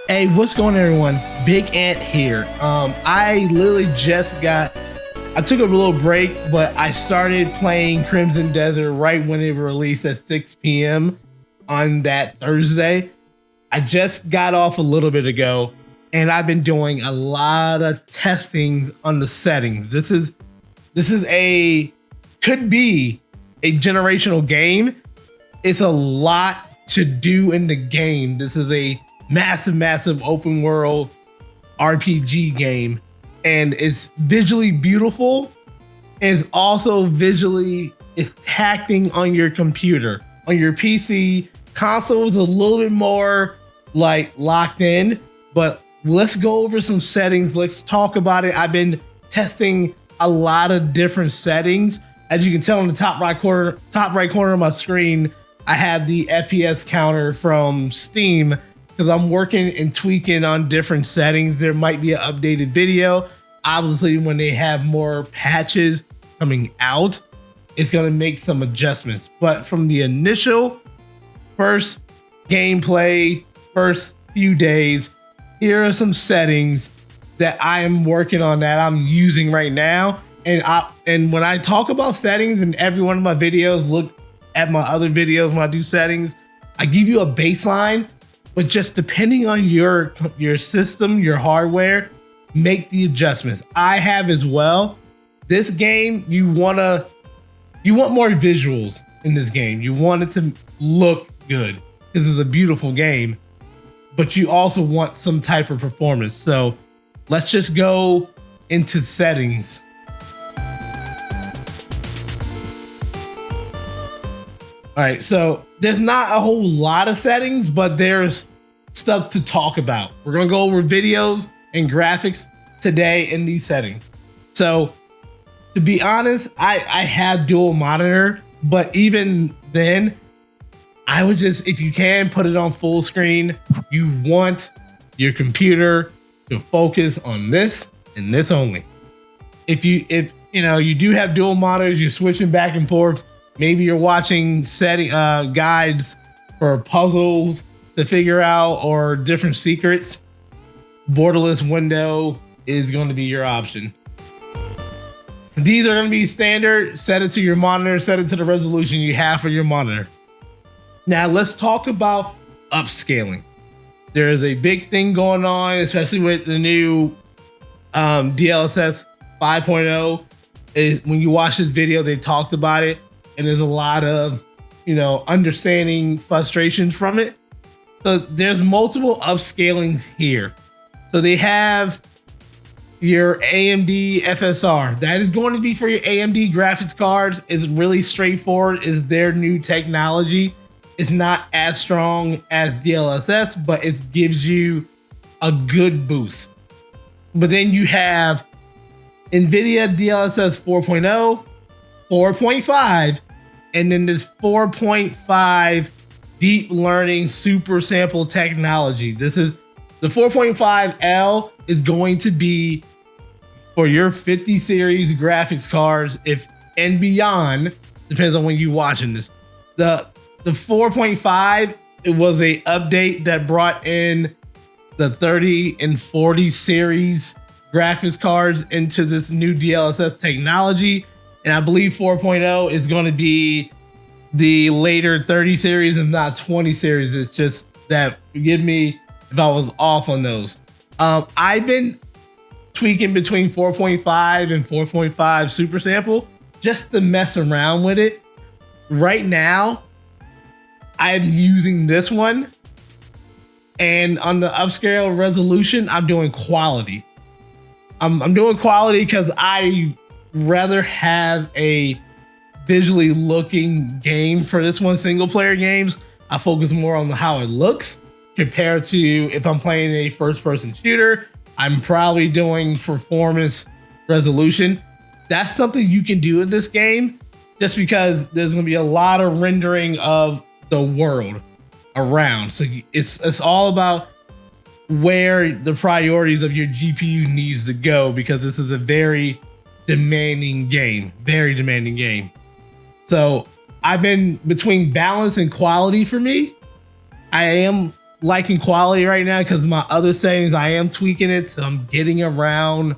Hey, what's going on, everyone? Big Ant here. I literally I took a little break, but I started playing Crimson Desert right when it released at 6 p.m. on that Thursday. I just got off a little bit ago, and I've been doing a lot of testing on the settings. This is could be a generational game. It's a lot to do in the game. This is a massive open world RPG game, and it's visually beautiful. It's also it's tacting on your computer. On your PC, console is a little bit more like locked in, but let's go over some settings. Let's talk about it. I've been testing a lot of different settings. As you can tell in the top right corner of my screen, I have the FPS counter from Steam because I'm working and tweaking on different settings. There might be an updated video. Obviously, when they have more patches coming out, it's going to make some adjustments. But from the initial first gameplay, first few days, here are some settings that I am working on that I'm using right now. And when I talk about settings in every one of my videos, look at my other videos when I do settings, I give you a baseline, but just depending on your system, your hardware, make the adjustments. I have as well. This game, you want more visuals in this game. You want it to look good. This is a beautiful game, but you also want some type of performance. So let's just go into settings. All right, so there's not a whole lot of settings, but there's stuff to talk about. We're gonna go over videos and graphics today in these settings. So to be honest, I have dual monitor, but even then, I would just, if you can, put it on full screen. You want your computer to focus on this and this only. If you do have dual monitors, you're switching back and forth. Maybe you're watching setting guides for puzzles to figure out or different secrets. Borderless window is going to be your option. These are going to be standard. Set it to your monitor, set it to the resolution you have for your monitor. Now let's talk about upscaling. There's a big thing going on, especially with the new DLSS 5.0. When you watch this video, they talked about it. And there's a lot of, understanding frustrations from it. So there's multiple upscalings here. So they have your AMD FSR. That is going to be for your AMD graphics cards. It's really straightforward. It's their new technology. It's not as strong as DLSS, but it gives you a good boost. But then you have NVIDIA DLSS 4.0, 4.5, and then this 4.5 deep learning super sample technology. This is the 4.5L is going to be for your 50 series graphics cards and beyond, depends on when you're watching this. The 4.5, it was a update that brought in the 30 and 40 series graphics cards into this new DLSS technology. And I believe 4.0 is going to be the later 30 series and not 20 series. It's just that, forgive me if I was off on those. I've been tweaking between 4.5 and 4.5 super sample just to mess around with it. Right now, I'm using this one. And on the upscale resolution, I'm doing quality. I'm doing quality because I rather have a visually looking game for this one. Single player games, I focus more on how it looks compared to if I'm playing a first person shooter. I'm probably doing performance resolution. That's something you can do in this game just because there's going to be a lot of rendering of the world around. So it's all about where the priorities of your GPU needs to go, because this is a very demanding game. So I've been between balance and quality for me. I am liking quality right now because my other settings, I am tweaking it. So I'm getting around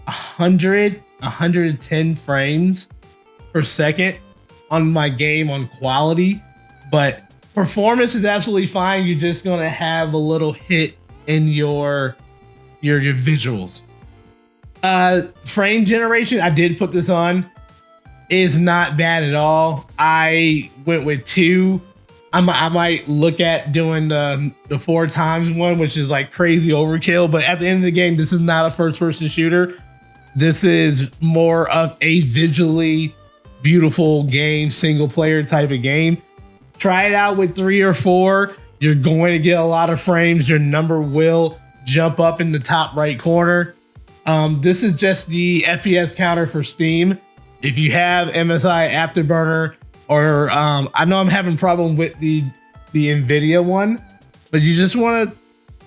110 frames per second on my game on quality, but performance is absolutely fine. You're just gonna have a little hit in your visuals. Frame generation, I did put this on, is not bad at all. I went with 2. I might look at doing the 4 times one, which is like crazy overkill. But at the end of the game, this is not a first-person shooter. This is more of a visually beautiful game, single-player type of game. Try it out with 3 or 4. You're going to get a lot of frames. Your number will jump up in the top right corner. This is just the FPS counter for Steam. If you have MSI Afterburner, or I know I'm having problem with the NVIDIA one, but you just want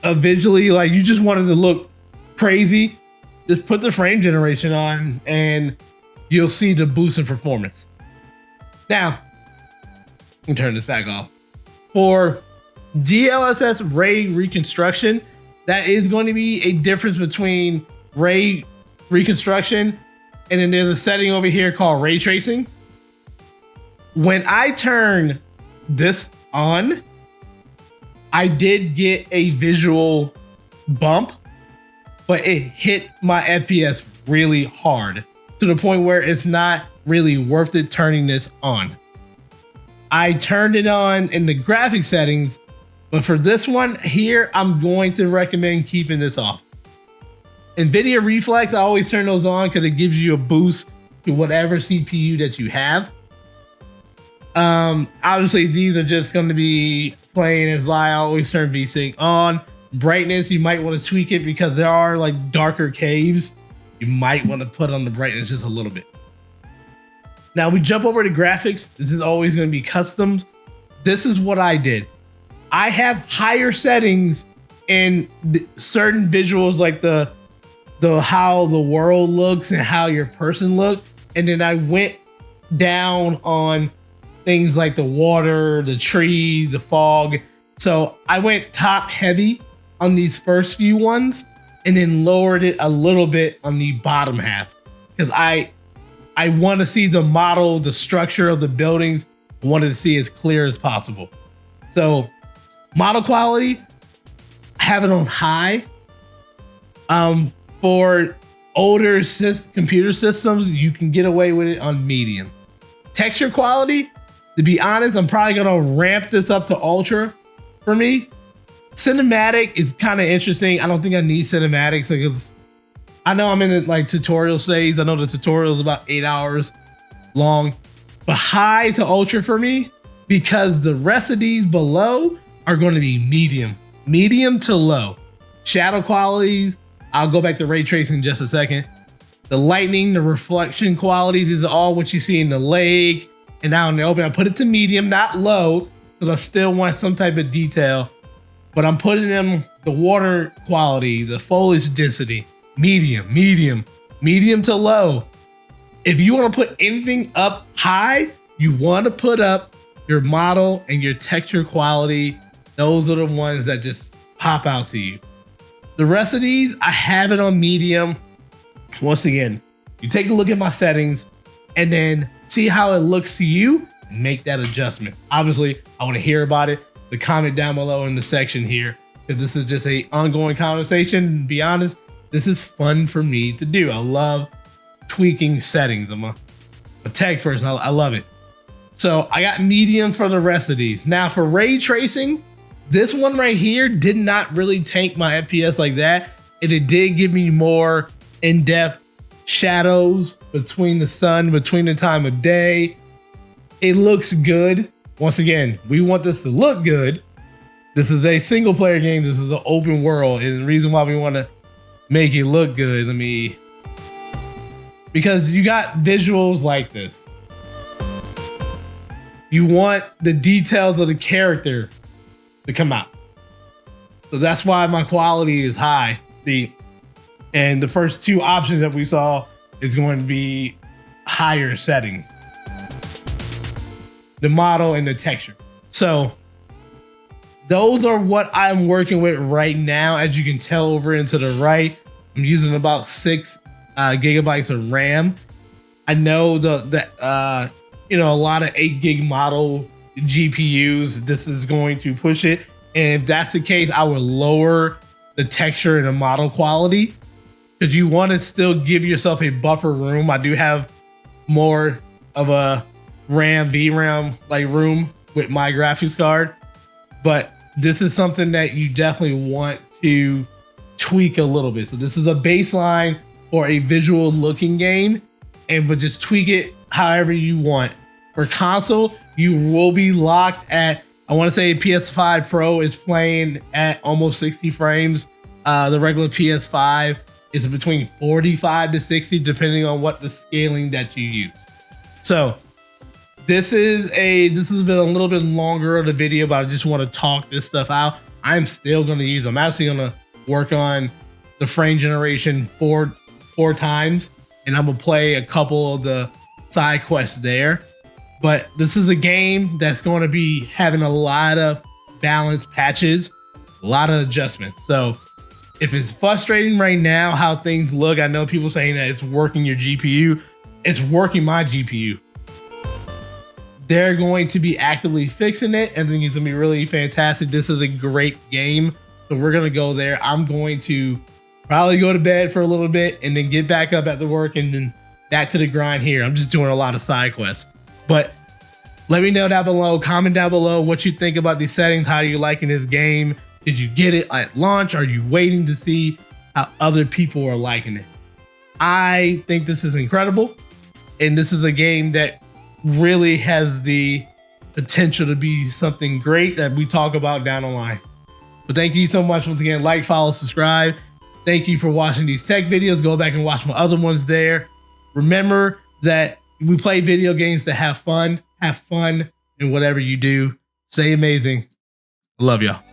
to visually, like, you just wanted to look crazy, just put the frame generation on and you'll see the boost in performance. Now, let me turn this back off. For DLSS ray reconstruction, that is going to be a difference between ray reconstruction and then there's a setting over here called ray tracing. When I turn this on, I did get a visual bump, but it hit my FPS really hard to the point where it's not really worth it turning this on. I turned it on in the graphic settings, but for this one here, I'm going to recommend keeping this off. NVIDIA Reflex, I always turn those on because it gives you a boost to whatever CPU that you have. Obviously these are just going to be playing as I always turn VSync on. Brightness, you might want to tweak it because there are like darker caves. You might want to put on the brightness just a little bit. Now we jump over to graphics. This is always going to be custom. This is what I did. I have higher settings in certain visuals, like the how the world looks and how your person look, and then I went down on things like the water, the tree, the fog. So I went top heavy on these first few ones and then lowered it a little bit on the bottom half because I want to see the model, the structure of the buildings. I wanted to see as clear as possible. So model quality, have it on high. For older computer systems, you can get away with it on medium. Texture quality, to be honest, I'm probably gonna ramp this up to ultra for me. Cinematic is kind of interesting. I don't think I need cinematics. Like, I know I'm in the like tutorial stage. I know the tutorial is about 8 hours long, but high to ultra for me, because the rest of these below are going to be medium to low. Shadow qualities, I'll go back to ray tracing in just a second. The lightning, the reflection qualities, these are all what you see in the lake and out in the open. I put it to medium, not low, because I still want some type of detail, but I'm putting them the water quality, the foliage density, medium to low. If you want to put anything up high, you want to put up your model and your texture quality. Those are the ones that just pop out to you. The rest of these, I have it on medium. Once again, you take a look at my settings and then see how it looks to you and make that adjustment. Obviously, I want to hear about it. The comment down below in the section here, because this is just a ongoing conversation. To be honest, this is fun for me to do. I love tweaking settings. I'm a tech person. I love it. So I got medium for the rest of these. Now for ray tracing, this one right here did not really tank my FPS like that. And it did give me more in-depth shadows between the sun, between the time of day. It looks good. Once again, we want this to look good. This is a single player game. This is an open world. And the reason why we want to make it look good, because you got visuals like this. You want the details of the character to come out. So that's why my quality is high. And the first two options that we saw is going to be higher settings. The model and the texture. So those are what I'm working with right now. As you can tell over into the right, I'm using about 6 gigabytes of RAM. I know the you know, a lot of 8 gig model GPUs, this is going to push it. And if that's the case, I would lower the texture and the model quality, because you want to still give yourself a buffer room. I do have more of a VRAM like room with my graphics card, but this is something that you definitely want to tweak a little bit. So this is a baseline for a visual looking game, but just tweak it however you want. For console, you will be locked at, I want to say PS5 Pro is playing at almost 60 frames. The regular PS5 is between 45 to 60, depending on what the scaling that you use. So this has been a little bit longer of the video, but I just want to talk this stuff out. I'm still going to use them. I'm actually going to work on the frame generation four times, and I'm going to play a couple of the side quests there. But this is a game that's going to be having a lot of balance patches, a lot of adjustments. So if it's frustrating right now how things look, I know people saying that it's working your GPU. It's working my GPU. They're going to be actively fixing it, and then it's going to be really fantastic. This is a great game. So we're going to go there. I'm going to probably go to bed for a little bit and then get back up after work and then back to the grind here. I'm just doing a lot of side quests. But let me know down below, comment down below what you think about these settings. How are you liking this game? Did you get it at launch? Are you waiting to see how other people are liking it? I think this is incredible. And this is a game that really has the potential to be something great that we talk about down the line. But thank you so much once again. Like, follow, subscribe. Thank you for watching these tech videos. Go back and watch my other ones there. Remember that we play video games to have fun. Have fun in whatever you do. Stay amazing. Love y'all.